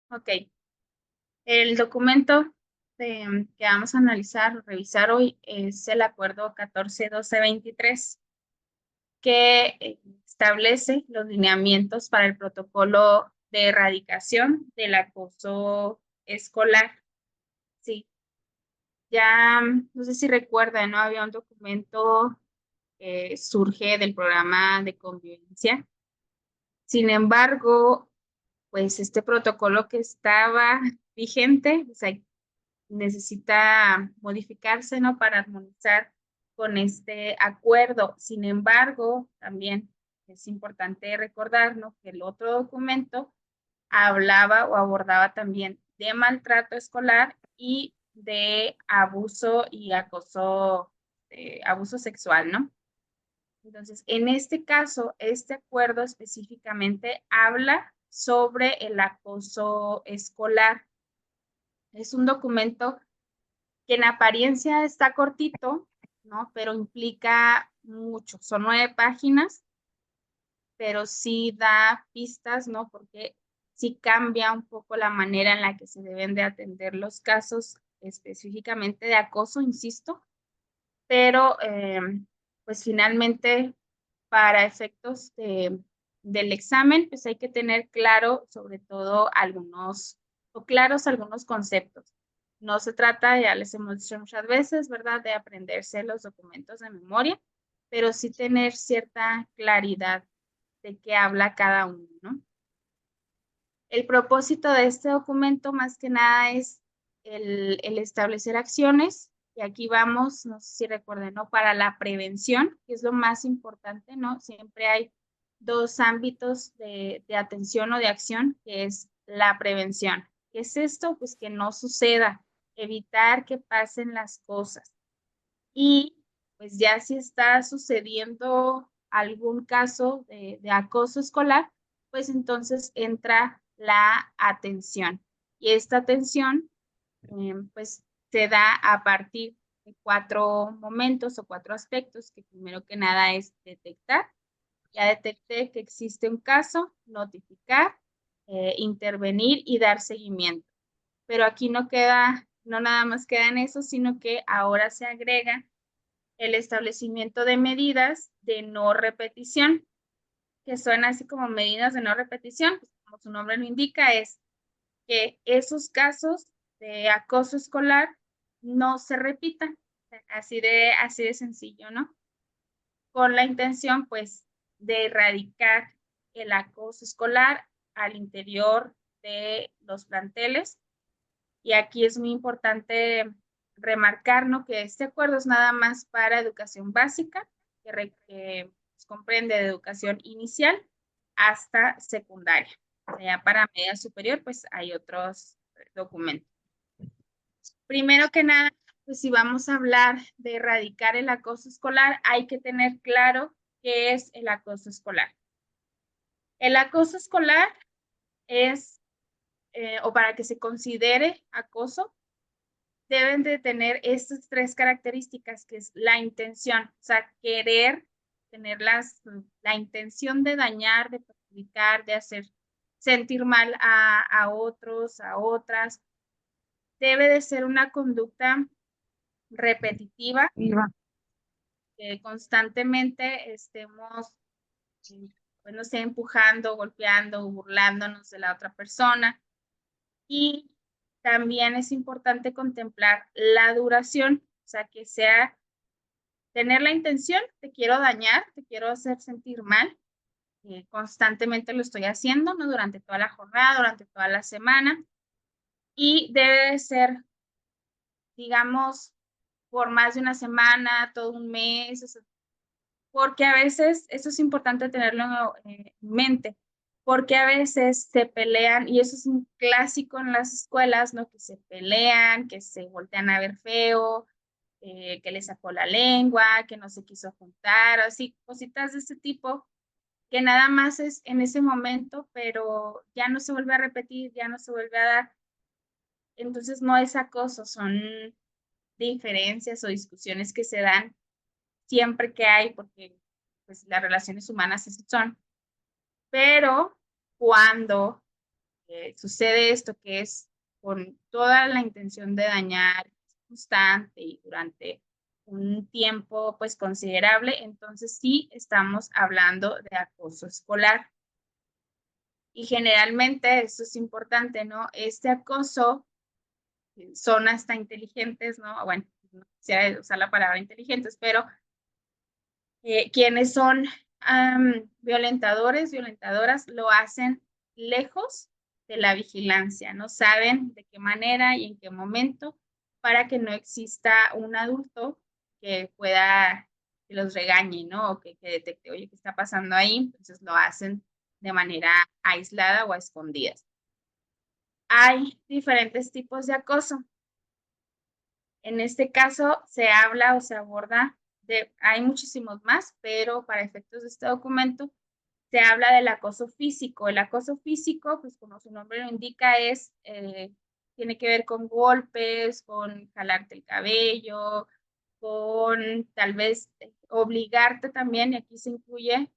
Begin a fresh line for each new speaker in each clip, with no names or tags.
Ok. El documento que vamos a analizar o revisar hoy es el acuerdo 14-12-23, que establece los lineamientos para el protocolo de erradicación del acoso escolar. Sí, ya no sé si recuerdan, ¿no? Había un documento que surge del programa de convivencia. Sin embargo, pues este protocolo que estaba vigente, o sea, necesita modificarse, ¿no? Para armonizar con este acuerdo. Sin embargo, también es importante recordar, ¿no? Que el otro documento hablaba o abordaba también de maltrato escolar y de abuso y acoso, abuso sexual, ¿no? Entonces, en este caso, este acuerdo específicamente habla sobre el acoso escolar. Es un documento que en apariencia está cortito, ¿no? Pero implica mucho. Son 9 páginas, pero sí da pistas, ¿no? Porque sí cambia un poco la manera en la que se deben de atender los casos específicamente de acoso, insisto, pero pues finalmente para efectos del examen, pues hay que tener claro sobre todo claros algunos conceptos. No se trata, ya les hemos dicho muchas veces, ¿verdad?, de aprenderse los documentos de memoria, pero sí tener cierta claridad de qué habla cada uno, ¿no? El propósito de este documento más que nada es el establecer acciones, y aquí vamos, no sé si recuerden, ¿no? Para la prevención, que es lo más importante, ¿no? Siempre hay dos ámbitos de atención o de acción, que es la prevención. ¿Qué es esto? Pues que no suceda, evitar que pasen las cosas. Y pues ya si está sucediendo algún caso de acoso escolar, pues entonces entra la atención. Y esta atención pues se da a partir de 4 momentos o 4 aspectos, que primero que nada es detectar. Ya detecté que existe un caso, notificar, intervenir y dar seguimiento. Pero aquí no queda, no nada más queda en eso, sino que ahora se agrega el establecimiento de medidas de no repetición, que son así como medidas de no repetición, pues como su nombre lo indica, es que esos casos de acoso escolar no se repitan, así de sencillo, ¿no? Con la intención, pues, de erradicar el acoso escolar al interior de los planteles. Y aquí es muy importante remarcar, ¿no?, que este acuerdo es nada más para educación básica, que pues, comprende de educación inicial hasta secundaria. O sea, ya para media superior, pues hay otros documentos. Primero que nada, pues si vamos a hablar de erradicar el acoso escolar, hay que tener claro qué es el acoso escolar. El acoso escolar es, o para que se considere acoso, deben de tener estas 3 características, que es la intención, o sea, querer tener la intención de dañar, de perjudicar, de hacer sentir mal a otros, a otras. Debe de ser una conducta repetitiva, que constantemente estemos, pues no sé, empujando, golpeando, burlándonos de la otra persona. Y también es importante contemplar la duración, o sea, que sea tener la intención, te quiero dañar, te quiero hacer sentir mal, constantemente lo estoy haciendo, ¿no? Durante toda la jornada, durante toda la semana, y debe de ser, digamos, por más de una semana, todo un mes, o sea, porque a veces, eso es importante tenerlo en mente, porque a veces se pelean, y eso es un clásico en las escuelas, ¿no? Que se pelean, que se voltean a ver feo, que le sacó la lengua, que no se quiso juntar, así, cositas de ese tipo, que nada más es en ese momento, pero ya no se vuelve a repetir, ya no se vuelve a dar. Entonces no es acoso, son diferencias o discusiones que se dan siempre que hay, porque pues las relaciones humanas así son. Pero cuando sucede esto, que es con toda la intención de dañar, constante y durante un tiempo pues considerable, entonces sí estamos hablando de acoso escolar. Y generalmente, eso es importante, ¿no? Este acoso son hasta inteligentes, ¿no? Bueno, no quisiera usar la palabra inteligentes, pero quienes son violentadores, violentadoras, lo hacen lejos de la vigilancia, ¿no? Saben de qué manera y en qué momento para que no exista un adulto que pueda, que los regañe, ¿no? O que detecte, oye, ¿qué está pasando ahí? Entonces lo hacen de manera aislada o a escondidas. Hay diferentes tipos de acoso. En este caso se habla o se aborda hay muchísimos más, pero para efectos de este documento se habla del acoso físico. El acoso físico, pues como su nombre lo indica, tiene que ver con golpes, con jalarte el cabello, con tal vez obligarte también, y aquí se incluye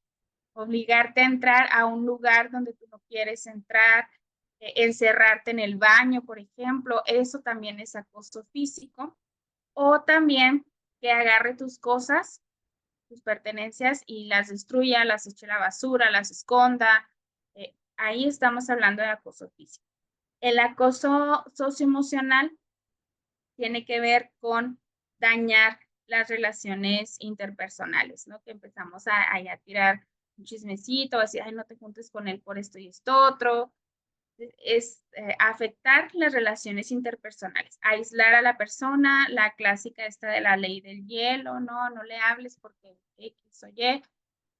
obligarte a entrar a un lugar donde tú no quieres entrar, encerrarte en el baño, por ejemplo, eso también es acoso físico. O también que agarre tus cosas, tus pertenencias y las destruya, las eche a la basura, las esconda. Ahí estamos hablando de acoso físico. El acoso socioemocional tiene que ver con dañar las relaciones interpersonales, ¿no? Que empezamos a tirar un chismecito, así, ay, no te juntes con él por esto y esto otro. Es afectar las relaciones interpersonales, aislar a la persona, la clásica esta de la ley del hielo, no le hables porque X o Y.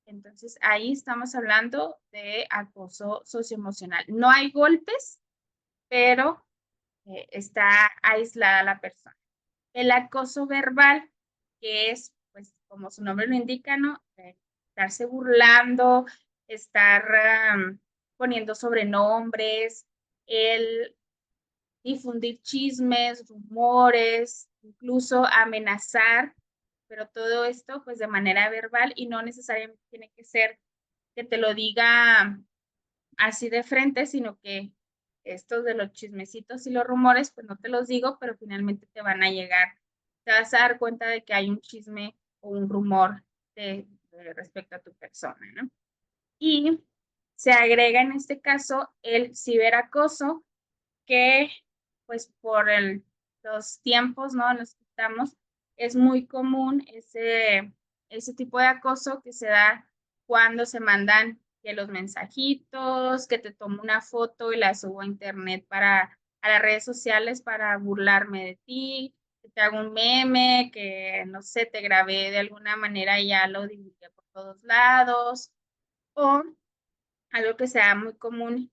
Entonces, ahí estamos hablando de acoso socioemocional. No hay golpes, pero está aislada la persona. El acoso verbal, que es, pues, como su nombre lo indica, ¿no? Estarse burlando, estar poniendo sobrenombres, el difundir chismes, rumores, incluso amenazar, pero todo esto pues de manera verbal y no necesariamente tiene que ser que te lo diga así de frente, sino que estos de los chismecitos y los rumores, pues no te los digo, pero finalmente te van a llegar. Te vas a dar cuenta de que hay un chisme o un rumor respecto a tu persona, ¿no? Y se agrega en este caso el ciberacoso, que pues por los tiempos, ¿no? En los que estamos, es muy común ese tipo de acoso que se da cuando se mandan que los mensajitos, que te tomo una foto y la subo a internet a las redes sociales para burlarme de ti, que te hago un meme, que no sé, te grabé de alguna manera y ya lo divulgué por todos lados, o algo que sea muy común,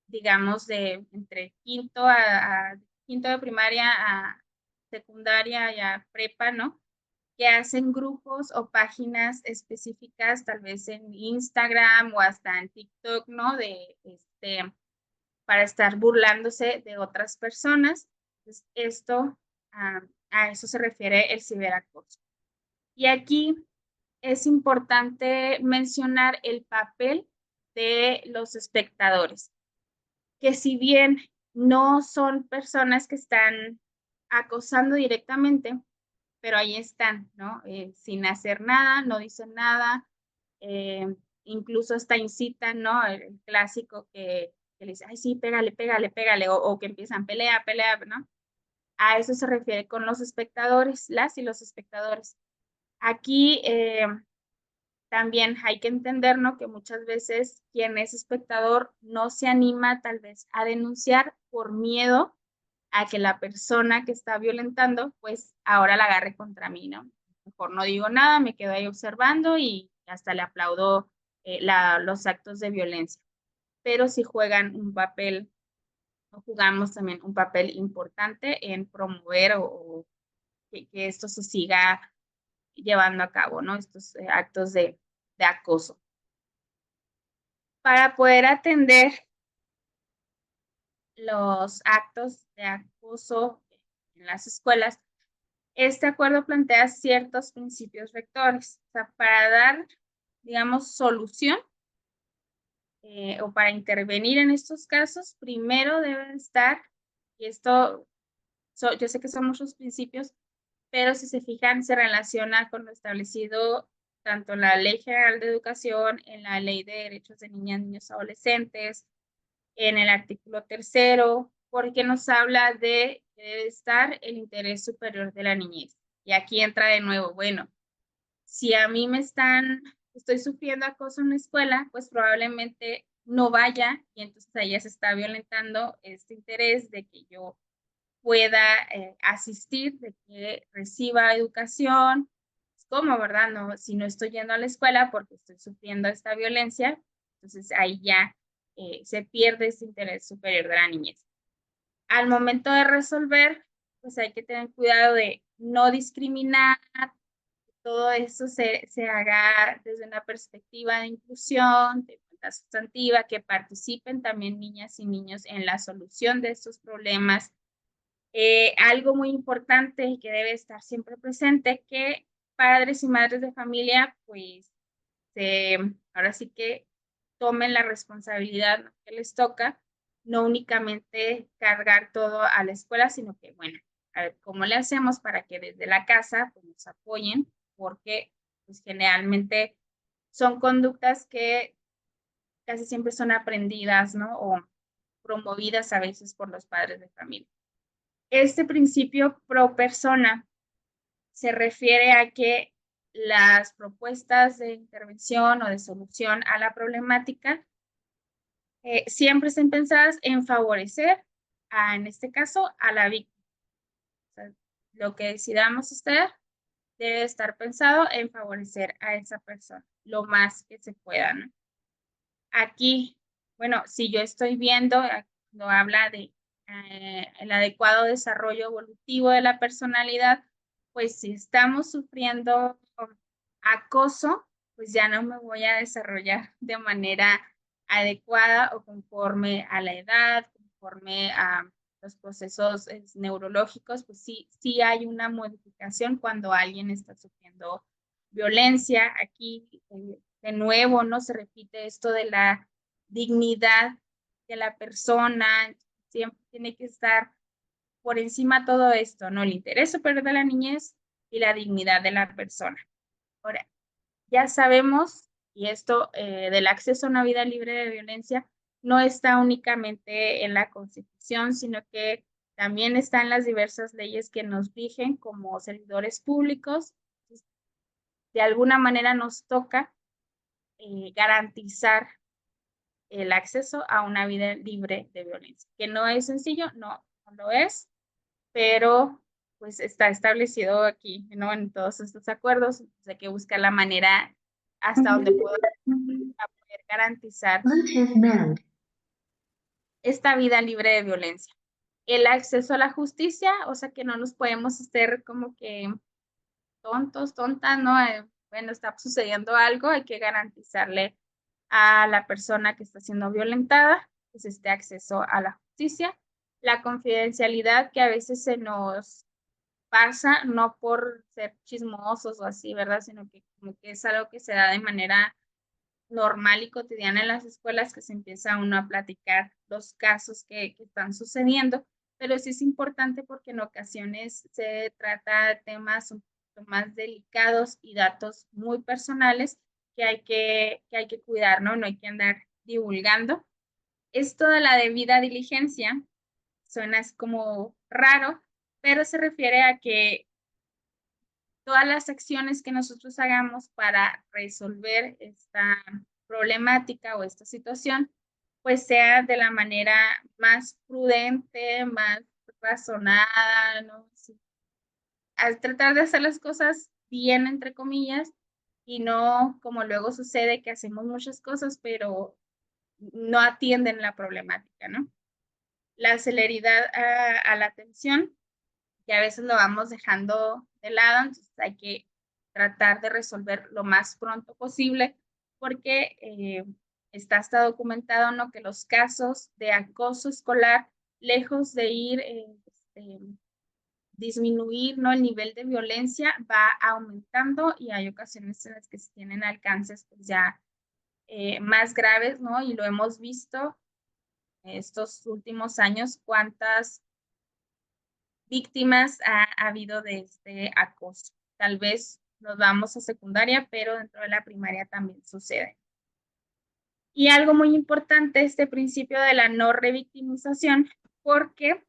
digamos, de entre quinto de primaria a secundaria y a prepa, ¿no? Que hacen grupos o páginas específicas, tal vez en Instagram o hasta en TikTok, ¿no? Para estar burlándose de otras personas. Entonces, a eso se refiere el ciberacoso. Y aquí es importante mencionar el papel de los espectadores, que si bien no son personas que están acosando directamente, pero ahí están, ¿no? Sin hacer nada, no dicen nada, incluso hasta incitan, ¿no? El clásico que le dice, ay, sí, pégale, pégale, pégale, o que empiezan pelea, pelea, ¿no? A eso se refiere con los espectadores, las y los espectadores. Aquí también hay que entender, ¿no? Que muchas veces quien es espectador no se anima tal vez a denunciar por miedo a que la persona que está violentando, pues ahora la agarre contra mí, ¿no? Mejor no digo nada, me quedo ahí observando y hasta le aplaudo los actos de violencia. Pero sí juegan un papel, o jugamos también un papel importante en promover o que esto se siga llevando a cabo, ¿no? Estos actos de acoso. Para poder atender los actos de acoso en las escuelas, este acuerdo plantea ciertos principios rectores, o sea, para dar, digamos, solución o para intervenir en estos casos, primero debe estar, y esto, yo sé que son muchos principios, pero si se fijan, se relaciona con lo establecido tanto en la Ley General de Educación, en la Ley de Derechos de Niñas, Niños y Adolescentes, en el artículo 3º, porque nos habla de que debe estar el interés superior de la niñez. Y aquí entra de nuevo, bueno, si a mí estoy sufriendo acoso en la escuela, pues probablemente no vaya y entonces ella se está violentando este interés de que yo pueda asistir, de que reciba educación. ¿Cómo, verdad? No, si no estoy yendo a la escuela porque estoy sufriendo esta violencia, entonces ahí ya se pierde ese interés superior de la niñez. Al momento de resolver, pues hay que tener cuidado de no discriminar, todo eso se haga desde una perspectiva de inclusión, de igualdad sustantiva, que participen también niñas y niños en la solución de estos problemas. Algo muy importante y que debe estar siempre presente, que padres y madres de familia, pues, ahora sí que tomen la responsabilidad que les toca, no únicamente cargar todo a la escuela, sino que, bueno, a ver, ¿cómo le hacemos para que desde la casa pues, nos apoyen? Porque pues, generalmente son conductas que casi siempre son aprendidas, ¿no? O promovidas a veces por los padres de familia. Este principio pro persona se refiere a que las propuestas de intervención o de solución a la problemática siempre estén pensadas en favorecer, en este caso, a la víctima. O sea, lo que decidamos hacer debe estar pensado en favorecer a esa persona lo más que se pueda, ¿no? Aquí, bueno, si yo estoy viendo, cuando habla de el adecuado desarrollo evolutivo de la personalidad, pues si estamos sufriendo acoso, pues ya no me voy a desarrollar de manera adecuada o conforme a la edad, conforme a los procesos neurológicos, pues sí hay una modificación cuando alguien está sufriendo violencia. Aquí, de nuevo, ¿no? Se repite esto de la dignidad de la persona, siempre tiene que estar por encima todo esto, ¿no? El interés superior de la niñez y la dignidad de la persona. Ahora, ya sabemos, y esto del acceso a una vida libre de violencia no está únicamente en la Constitución, sino que también está en las diversas leyes que nos rigen como servidores públicos. De alguna manera nos toca garantizar el acceso a una vida libre de violencia, que no es sencillo, no lo es, pero pues está establecido aquí, ¿no? En todos estos acuerdos, entonces hay que buscar la manera hasta donde pueda poder garantizar esta vida libre de violencia. El acceso a la justicia, o sea que no nos podemos hacer como que tontos, tontas, ¿no? Bueno, está sucediendo algo, hay que garantizarle a la persona que está siendo violentada, pues este acceso a la justicia. La confidencialidad que a veces se nos pasa, no por ser chismosos o así, ¿verdad? Sino que como que es algo que se da de manera normal y cotidiana en las escuelas, que se empieza uno a platicar los casos que están sucediendo, pero sí es importante porque en ocasiones se trata de temas un poco más delicados y datos muy personales que hay que cuidar, ¿no? No hay que andar divulgando. Esto de la debida diligencia suena como raro, pero se refiere a que todas las acciones que nosotros hagamos para resolver esta problemática o esta situación, pues sea de la manera más prudente, más razonada, ¿no? Sí. Al tratar de hacer las cosas bien, entre comillas, y no como luego sucede que hacemos muchas cosas, pero no atienden la problemática, ¿no? La celeridad a la atención, que a veces lo vamos dejando de lado, entonces hay que tratar de resolver lo más pronto posible, porque está hasta documentado, ¿no? Que los casos de acoso escolar, lejos de ir disminuir, ¿no? El nivel de violencia va aumentando y hay ocasiones en las que se tienen alcances pues ya más graves, ¿no? Y lo hemos visto estos últimos años, cuántas víctimas ha habido de este acoso. Tal vez nos vamos a secundaria, pero dentro de la primaria también sucede. Y algo muy importante, este principio de la no revictimización, porque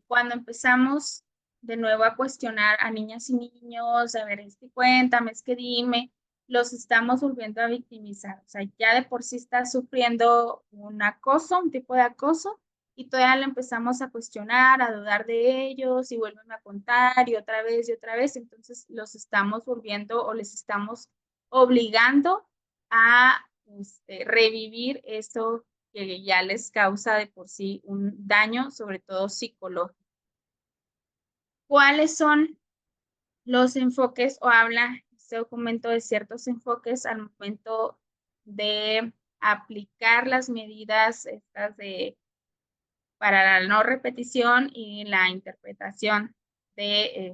cuando empezamos de nuevo a cuestionar a niñas y niños, a ver, cuéntame, dime, los estamos volviendo a victimizar. O sea, ya de por sí está sufriendo un acoso, un tipo de acoso, y todavía le empezamos a cuestionar, a dudar de ellos, y vuelven a contar, y otra vez, entonces los estamos volviendo o les estamos obligando a revivir esto que ya les causa de por sí un daño, sobre todo psicológico. ¿Cuáles son los enfoques o habla este documento de ciertos enfoques al momento de aplicar las medidas estas para la no repetición y la interpretación de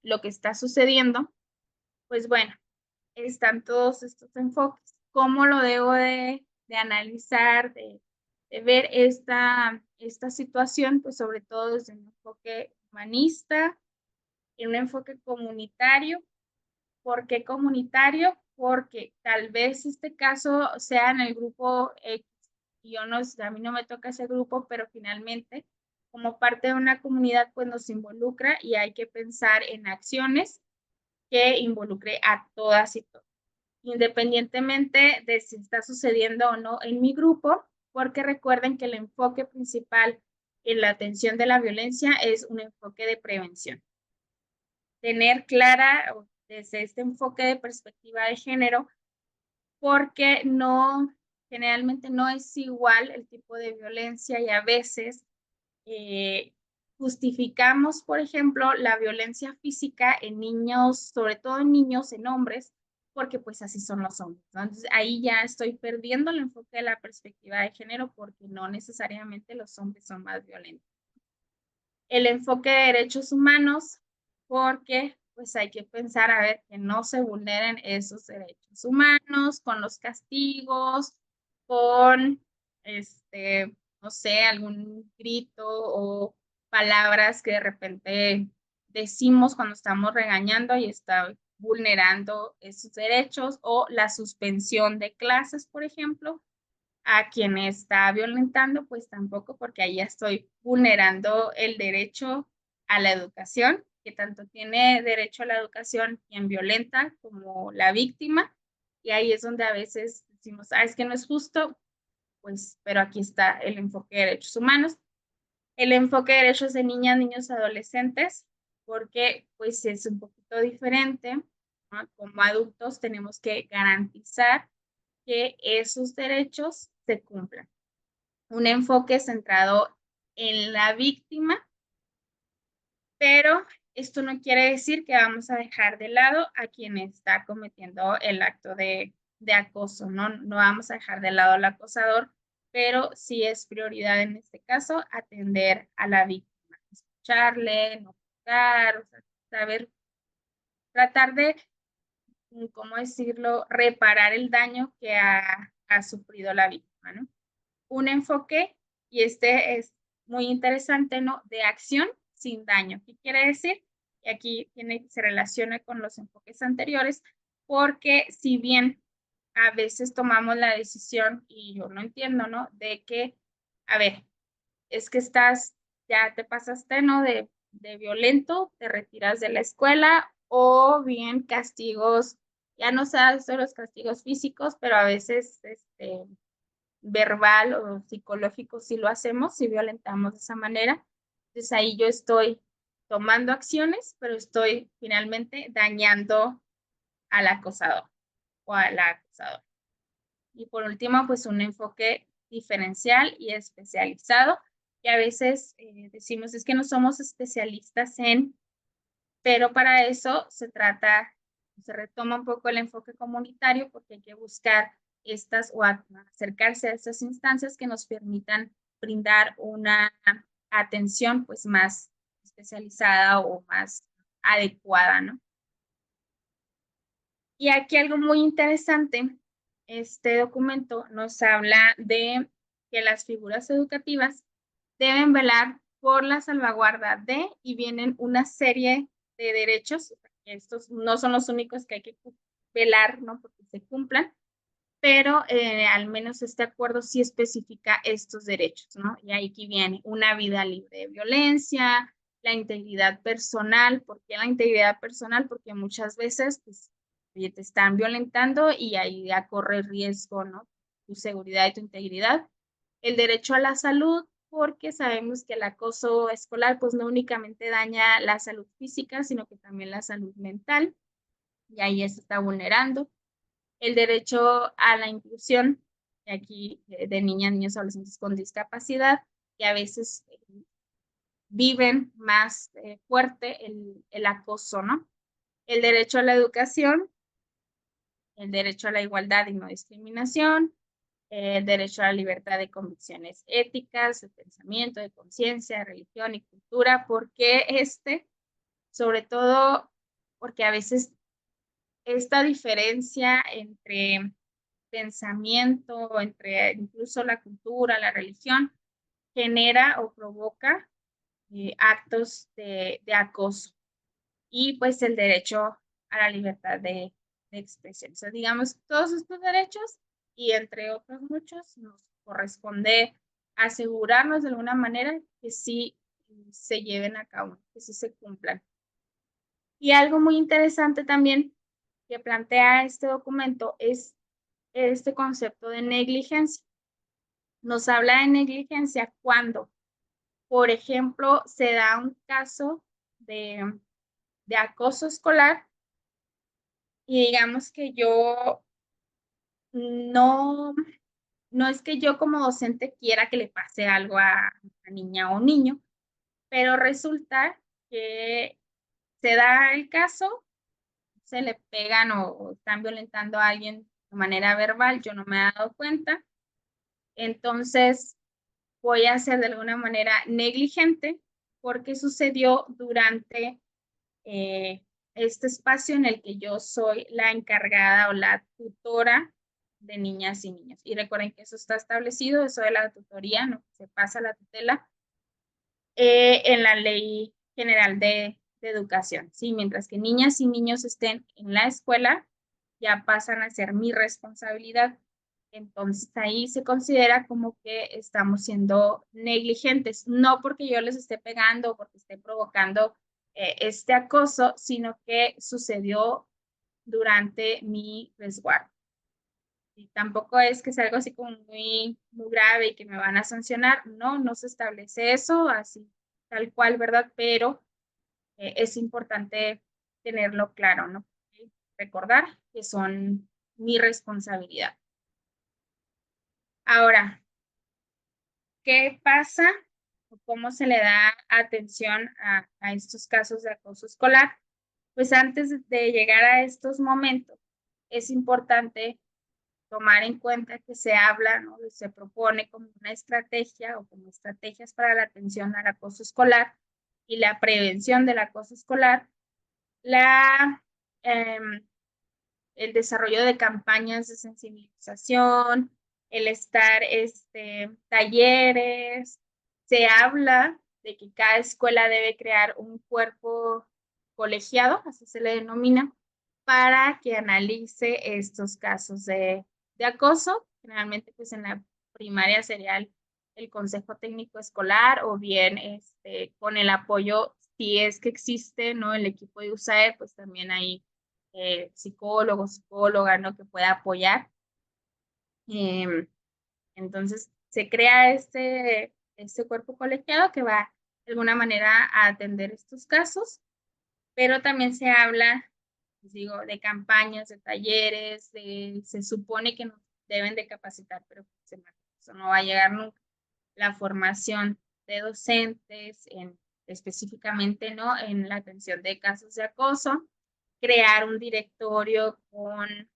lo que está sucediendo? Pues bueno, están todos estos enfoques. ¿Cómo lo debo de analizar, de ver esta situación? Pues sobre todo desde un enfoque humanista, en un enfoque comunitario. ¿Por qué comunitario? Porque tal vez este caso sea en el grupo X, y a mí no me toca ese grupo, pero finalmente como parte de una comunidad pues nos involucra y hay que pensar en acciones que involucre a todas y todos, independientemente de si está sucediendo o no en mi grupo, porque recuerden que el enfoque principal en la atención de la violencia es un enfoque de prevención. Tener clara desde este enfoque de perspectiva de género, porque generalmente no es igual el tipo de violencia y a veces justificamos, por ejemplo, la violencia física en niños, sobre todo en niños, en hombres, porque pues así son los hombres, ¿no? Entonces ahí ya estoy perdiendo el enfoque de la perspectiva de género porque no necesariamente los hombres son más violentos. El enfoque de derechos humanos, porque pues hay que pensar a ver que no se vulneren esos derechos humanos con los castigos, con no sé, algún grito o palabras que de repente decimos cuando estamos regañando y está vulnerando esos derechos, o la suspensión de clases, por ejemplo, a quien está violentando, pues tampoco, porque ahí ya estoy vulnerando el derecho a la educación, que tanto tiene derecho a la educación quien violenta como la víctima, y ahí es donde a veces decimos, es que no es justo, pues, pero aquí está el enfoque de derechos humanos. El enfoque de derechos de niñas, niños, adolescentes, porque pues es un poquito diferente, ¿no? Como adultos tenemos que garantizar que esos derechos se cumplan. Un enfoque centrado en la víctima, pero esto no quiere decir que vamos a dejar de lado a quien está cometiendo el acto de acoso, ¿no? No vamos a dejar de lado al acosador, pero sí es prioridad en este caso atender a la víctima, escucharle, no juzgar, o sea, saber, tratar de, ¿cómo decirlo?, reparar el daño que ha sufrido la víctima, ¿no? Un enfoque, y este es muy interesante, ¿no?, de acción sin daño. ¿Qué quiere decir? Y aquí se relaciona con los enfoques anteriores, porque si bien a veces tomamos la decisión, y yo no entiendo, ¿no?, de que, a ver, es que ya te pasaste, ¿no?, de violento, te retiras de la escuela, o bien castigos, ya no sabes de los castigos físicos, pero a veces, verbal o psicológico si lo hacemos, si violentamos de esa manera. Entonces ahí yo estoy tomando acciones, pero estoy finalmente dañando al acosador o a la acosadora. Y por último, pues un enfoque diferencial y especializado, que a veces decimos es que no somos especialistas en, pero para eso se retoma un poco el enfoque comunitario, porque hay que buscar o acercarse a estas instancias que nos permitan brindar una atención pues más especializada o más adecuada, ¿no? Y aquí algo muy interesante este documento nos habla de que las figuras educativas deben velar por la salvaguarda de, y vienen una serie de derechos, estos no son los únicos que hay que velar, ¿no? Porque se cumplan, pero al menos este acuerdo sí especifica estos derechos, ¿no? Y aquí viene una vida libre de violencia, la integridad personal. ¿Por qué la integridad personal? Porque muchas veces pues, oye, te están violentando y ahí ya corre riesgo, ¿no? Tu seguridad y tu integridad. El derecho a la salud, porque sabemos que el acoso escolar pues no únicamente daña la salud física, sino que también la salud mental, y ahí se está vulnerando. El derecho a la inclusión, aquí de niñas, niños, adolescentes con discapacidad, que a veces viven más fuerte el acoso, ¿no? El derecho a la educación, el derecho a la igualdad y no discriminación, el derecho a la libertad de convicciones éticas, de pensamiento, de conciencia, religión y cultura. ¿Por qué sobre todo porque a veces esta diferencia entre pensamiento, entre incluso la cultura, la religión, genera o provoca actos de acoso. Y pues el derecho a la libertad de expresión. O sea, digamos, todos estos derechos y entre otros muchos nos corresponde asegurarnos de alguna manera que sí se lleven a cabo, que sí se cumplan. Y algo muy interesante también que plantea este documento es este concepto de negligencia. Nos habla de negligencia cuando, por ejemplo, se da un caso de acoso escolar y digamos que yo no, no es que yo como docente quiera que le pase algo a una niña o niño, pero resulta que se da el caso, se le pegan o están violentando a alguien de manera verbal, yo no me he dado cuenta, entonces voy a ser de alguna manera negligente porque sucedió durante este espacio en el que yo soy la encargada o la tutora de niñas y niños. Y recuerden que eso está establecido, eso de la tutoría, no se pasa la tutela en la Ley General de Educación, ¿sí? Mientras que niñas y niños estén en la escuela, ya pasan a ser mi responsabilidad. Entonces ahí se considera como que estamos siendo negligentes, no porque yo les esté pegando o porque esté provocando este acoso, sino que sucedió durante mi resguardo. Y tampoco es que sea algo así como muy grave y que me van a sancionar, no se establece eso así tal cual, ¿verdad? Pero es importante tenerlo claro, ¿no? Y recordar que son mi responsabilidad. Ahora, ¿qué pasa o cómo se le da atención a estos casos de acoso escolar? Pues antes de llegar a estos momentos, es importante tomar en cuenta que se habla, ¿no? Se propone como una estrategia o como estrategias para la atención al acoso escolar y la prevención del acoso escolar, la, el desarrollo de campañas de sensibilización, el estar talleres, se habla de que cada escuela debe crear un cuerpo colegiado, así se le denomina, para que analice estos casos de acoso. Generalmente, pues en la primaria sería el Consejo Técnico Escolar o bien con el apoyo, si es que existe, ¿no? El equipo de USAID, pues también hay psicólogo, psicóloga, ¿no? Que pueda apoyar. Entonces, se crea este cuerpo colegiado que va de alguna manera a atender estos casos, pero también se habla, les digo, de campañas, de talleres, se supone que nos deben de capacitar, pero eso no va a llegar nunca. La formación de docentes específicamente, ¿no? En la atención de casos de acoso, crear un directorio con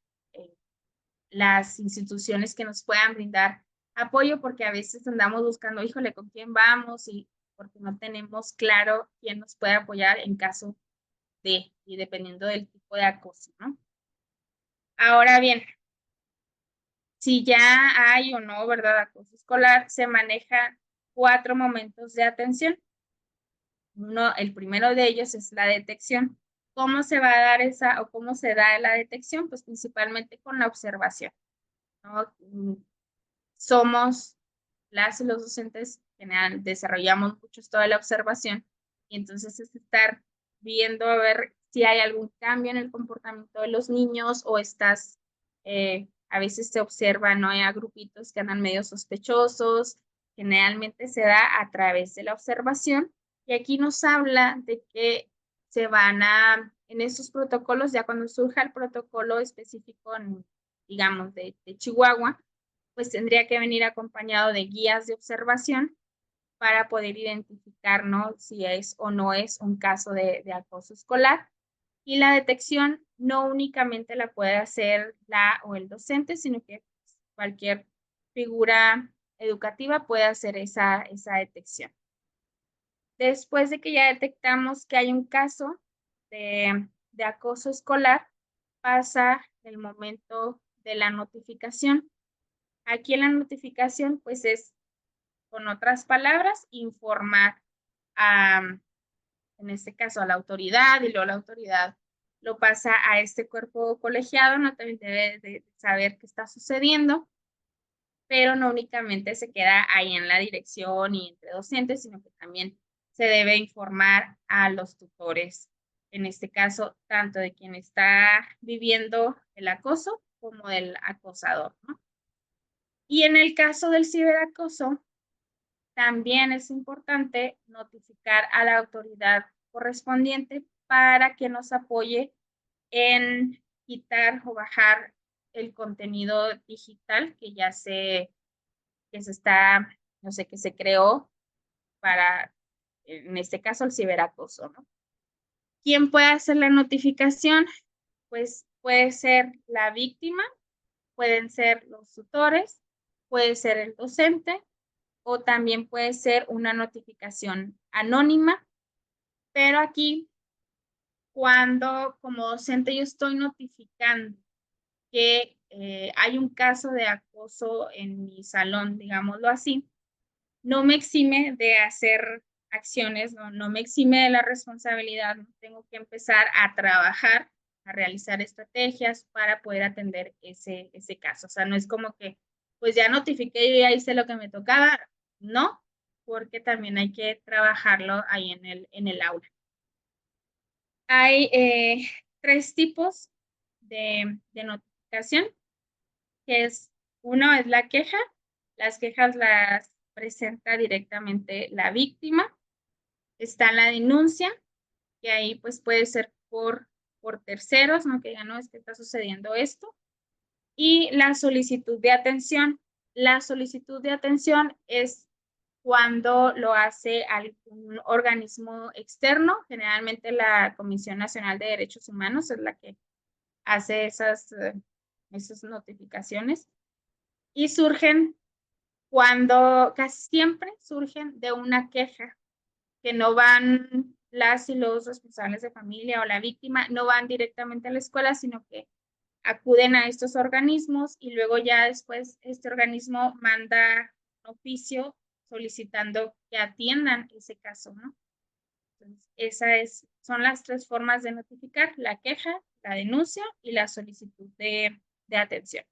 las instituciones que nos puedan brindar apoyo, porque a veces andamos buscando, híjole, ¿con quién vamos? Y porque no tenemos claro quién nos puede apoyar en caso de, y dependiendo del tipo de acoso, ¿no? Ahora bien, si ya hay o no, ¿verdad?, acoso escolar, se manejan 4 momentos de atención. El primero de ellos es la detección. ¿Cómo se va a dar esa o cómo se da la detección? Pues principalmente con la observación, ¿no? Somos las y los docentes, desarrollamos mucho toda la observación, y entonces es estar viendo a ver si hay algún cambio en el comportamiento de los niños o a veces se observa, ¿no?, a grupitos que andan medio sospechosos. Generalmente se da a través de la observación, y aquí nos habla de que en esos protocolos, ya cuando surja el protocolo específico, digamos, de Chihuahua, pues tendría que venir acompañado de guías de observación para poder identificar, ¿no?, si es o no es un caso de acoso escolar. Y la detección no únicamente la puede hacer la o el docente, sino que cualquier figura educativa puede hacer esa detección. Después de que ya detectamos que hay un caso de acoso escolar, pasa el momento de la notificación. Aquí en la notificación, pues es, con otras palabras, informar en este caso a la autoridad, y luego la autoridad lo pasa a este cuerpo colegiado, ¿no? También debe de saber qué está sucediendo, pero no únicamente se queda ahí en la dirección y entre docentes, sino que también se debe informar a los tutores, en este caso, tanto de quien está viviendo el acoso como del acosador, ¿no? Y en el caso del ciberacoso, también es importante notificar a la autoridad correspondiente para que nos apoye en quitar o bajar el contenido digital que se está, no sé, que se creó para, en este caso, el ciberacoso, ¿no? ¿Quién puede hacer la notificación? Pues puede ser la víctima, pueden ser los tutores, puede ser el docente, o también puede ser una notificación anónima, pero aquí, cuando como docente yo estoy notificando que hay un caso de acoso en mi salón, digámoslo así, no me exime de hacer acciones, no me exime de la responsabilidad, ¿no? Tengo que empezar a trabajar, a realizar estrategias para poder atender ese caso. O sea, no es como que, pues ya notifiqué y ya hice lo que me tocaba, no, porque también hay que trabajarlo ahí en el aula. Hay 3 tipos de notificación, que es, uno es la queja. Las quejas las presenta directamente la víctima. Está la denuncia, que ahí pues puede ser por terceros, ¿no? Que digan, no, es que está sucediendo esto. Y la solicitud de atención. La solicitud de atención es cuando lo hace algún organismo externo, generalmente la Comisión Nacional de Derechos Humanos es la que hace esas notificaciones, y casi siempre surgen de una queja, que no van las y los responsables de familia o la víctima, no van directamente a la escuela, sino que acuden a estos organismos, y luego ya después este organismo manda un oficio solicitando que atiendan ese caso, ¿no? Entonces, son las 3 formas de notificar: la queja, la denuncia y la solicitud de atención.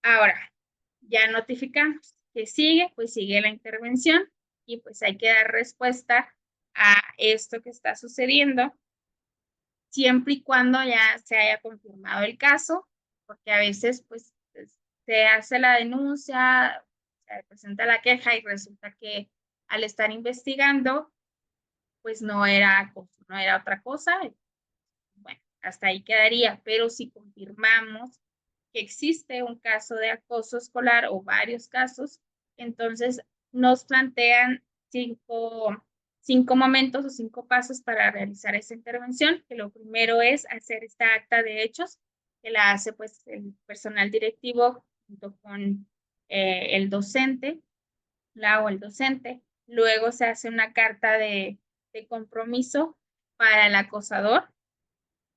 Ahora, ya notificamos. ¿Qué sigue? Pues sigue la intervención, y pues hay que dar respuesta a esto que está sucediendo, siempre y cuando ya se haya confirmado el caso, porque a veces pues se hace la denuncia, se presenta la queja y resulta que al estar investigando, pues no era acoso, no era otra cosa. Bueno, hasta ahí quedaría, pero si confirmamos que existe un caso de acoso escolar o varios casos, entonces nos plantean 5 momentos o 5 pasos para realizar esa intervención, que lo primero es hacer esta acta de hechos, que la hace pues el personal directivo junto con el docente, la o el docente. Luego se hace una carta de compromiso para el acosador,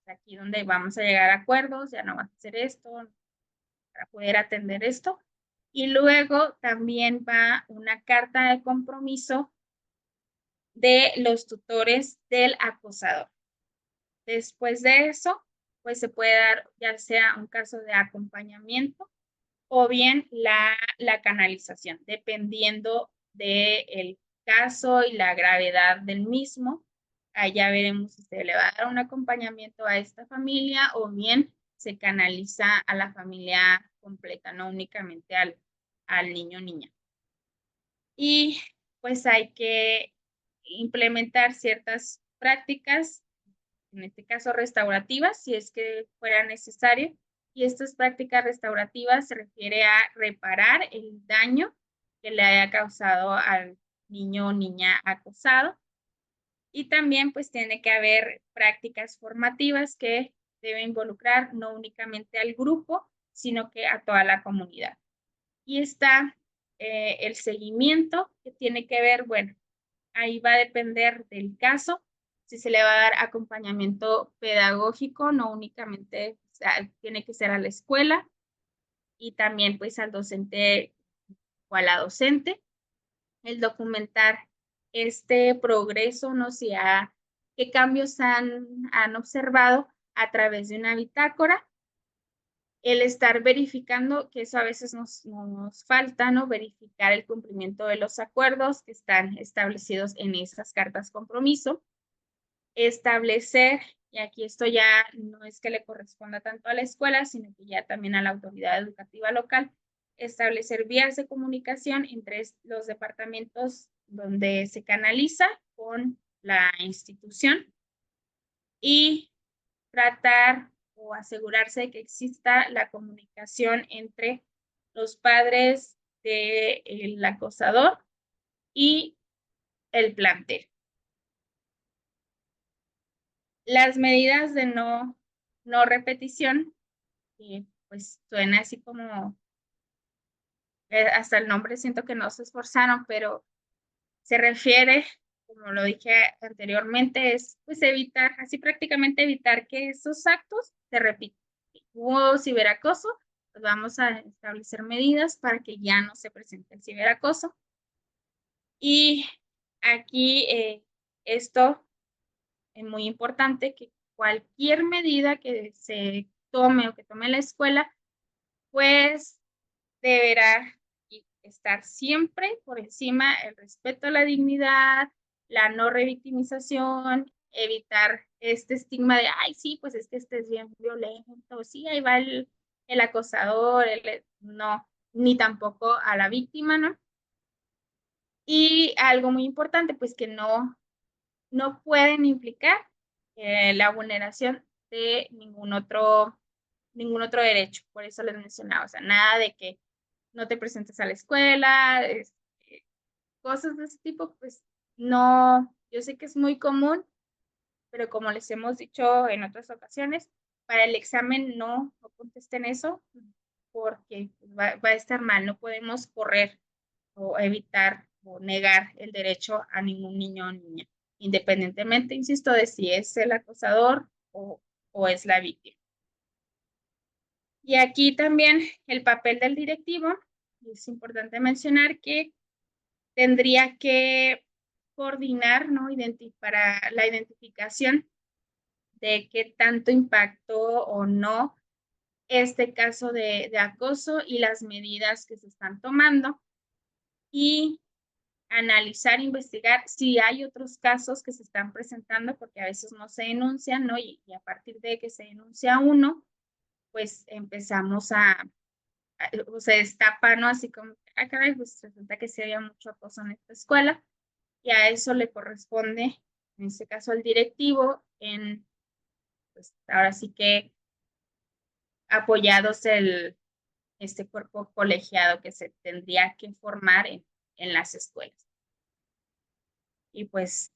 aquí donde vamos a llegar a acuerdos, ya no vas a hacer esto, para poder atender esto. Y luego también va una carta de compromiso de los tutores del acosador. Después de eso, pues se puede dar ya sea un caso de acompañamiento o bien la canalización, dependiendo del caso y la gravedad del mismo. Allá veremos si se le va a dar un acompañamiento a esta familia o bien se canaliza a la familia completa, no únicamente al niño o niña. Y pues hay que implementar ciertas prácticas, en este caso restaurativas, si es que fuera necesario. Y estas prácticas restaurativas se refiere a reparar el daño que le haya causado al niño o niña acosado. Y también pues tiene que haber prácticas formativas que deben involucrar no únicamente al grupo, sino que a toda la comunidad. Y está el seguimiento, que tiene que ver, bueno, ahí va a depender del caso, si se le va a dar acompañamiento pedagógico, no únicamente, o sea, tiene que ser a la escuela y también pues al docente o a la docente, el documentar este progreso, no sé, qué cambios han observado a través de una bitácora, el estar verificando, que eso a veces nos falta, ¿no? Verificar el cumplimiento de los acuerdos que están establecidos en esas cartas compromiso, establecer, y aquí esto ya no es que le corresponda tanto a la escuela, sino que ya también a la autoridad educativa local, establecer vías de comunicación entre los departamentos donde se canaliza con la institución y tratar o asegurarse de que exista la comunicación entre los padres del acosador y el plantel. Las medidas de no repetición, pues suena así como, hasta el nombre siento que no se esforzaron, pero se refiere, como lo dije anteriormente, es pues evitar, así prácticamente evitar que esos actos se repitan. Hubo ciberacoso, pues vamos a establecer medidas para que ya no se presente el ciberacoso. Y aquí esto es muy importante, que cualquier medida que se tome o que tome la escuela, pues deberá estar siempre por encima el respeto a la dignidad, la no revictimización, evitar este estigma de, ay, sí, pues es que este es bien violento, sí, ahí va el acosador, no, ni tampoco a la víctima, ¿no? Y algo muy importante, pues que no pueden implicar la vulneración de ningún otro derecho. Por eso les mencionaba, o sea, nada de que no te presentes a la escuela, cosas de ese tipo, pues no, yo sé que es muy común, pero como les hemos dicho en otras ocasiones, para el examen no contesten eso, porque va a estar mal, no podemos correr o evitar o negar el derecho a ningún niño o niña, independientemente, insisto, de si es el acosador o es la víctima. Y aquí también el papel del directivo, es importante mencionar que tendría que coordinar, ¿no? Para la identificación de qué tanto impactó o no este caso de acoso y las medidas que se están tomando, y analizar, investigar si hay otros casos que se están presentando, porque a veces no se denuncian, ¿no? Y a partir de que se denuncia uno, pues empezamos o se destapa, ¿no? Así como, caray, pues resulta que sí había mucho acoso en esta escuela, y a eso le corresponde, en este caso al directivo, pues ahora sí que apoyados este cuerpo colegiado que se tendría que formar en las escuelas. Y pues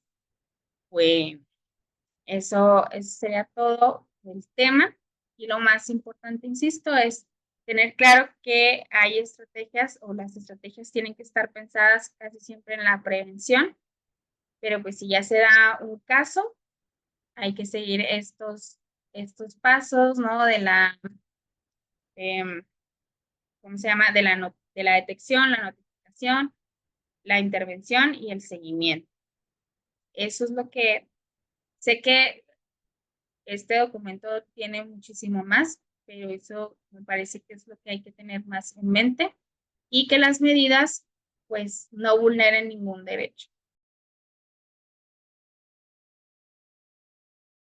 eso sería todo el tema. Y lo más importante, insisto, es tener claro que hay estrategias, o las estrategias tienen que estar pensadas casi siempre en la prevención, pero pues si ya se da un caso, hay que seguir estos pasos, ¿no? ¿cómo se llama? De la detección, la notificación, la intervención y el seguimiento. Eso es lo que sé que este documento tiene muchísimo más, pero eso me parece que es lo que hay que tener más en mente y que las medidas pues no vulneren ningún derecho.